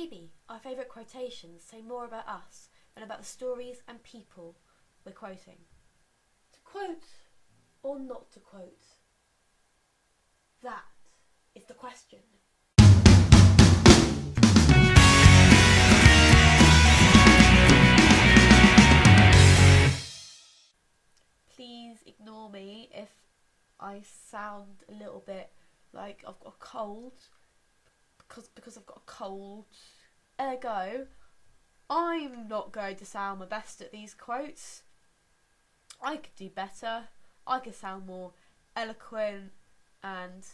Maybe our favourite quotations say more about us than about the stories and people we're quoting. To quote or not to quote? That is the question. Please ignore me if I sound a little bit like I've got a cold, because I've got a cold. Ergo, I'm not going to sound my best at these quotes. I could do better. I could sound more eloquent and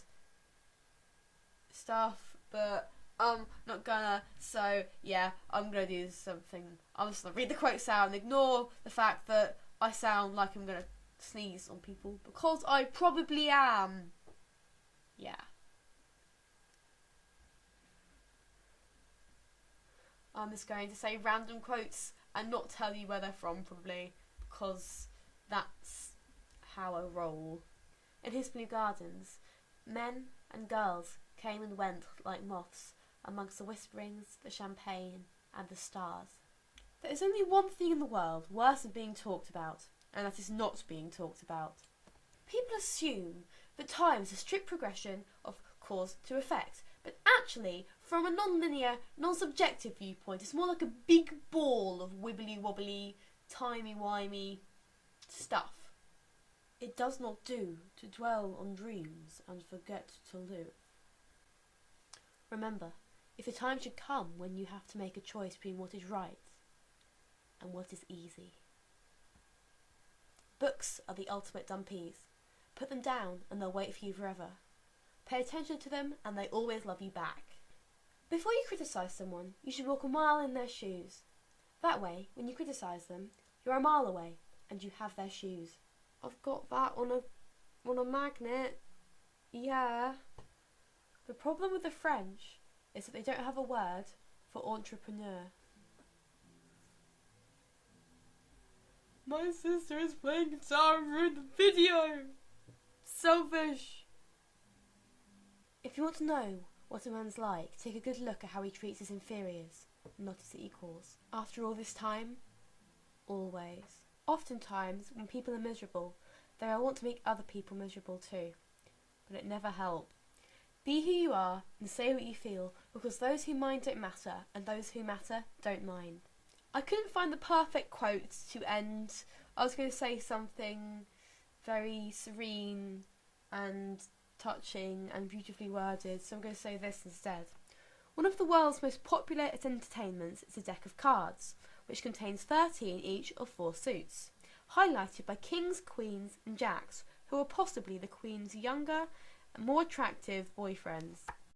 stuff, but I'm not gonna. So yeah, I'm gonna do something. I'm just gonna read the quotes out and ignore the fact that I sound like I'm gonna sneeze on people, because I probably am. Yeah. I'm just going to say random quotes and not tell you where they're from, probably, because that's how I roll. In his blue gardens, men and girls came and went like moths amongst the whisperings, the champagne, and the stars. There is only one thing in the world worse than being talked about, and that is not being talked about. People assume that time is a strict progression of cause to effect, but actually, from a non-linear, non-subjective viewpoint, it's more like a big ball of wibbly-wobbly, timey-wimey stuff. It does not do to dwell on dreams and forget to live. Remember, if the time should come when you have to make a choice between what is right and what is easy. Books are the ultimate dumpies. Put them down and they'll wait for you forever. Pay attention to them and they always love you back. Before you criticise someone, you should walk a mile in their shoes. That way, when you criticise them, you're a mile away and you have their shoes. I've got that on a magnet. Yeah. The problem with the French is that they don't have a word for entrepreneur. My sister is playing guitar and ruined the video! Selfish! If you want to know what a man's like, take a good look at how he treats his inferiors, not his equals. After all this time, always. Oftentimes, when people are miserable, they will want to make other people miserable too. But it never helps. Be who you are and say what you feel, because those who mind don't matter, and those who matter don't mind. I couldn't find the perfect quote to end. I was going to say something very serene and touching and beautifully worded, so I'm going to say this instead. One of the world's most popular entertainments is a deck of cards, which contains 13 each of 4 suits, highlighted by kings, queens and jacks, who are possibly the queen's younger and more attractive boyfriends.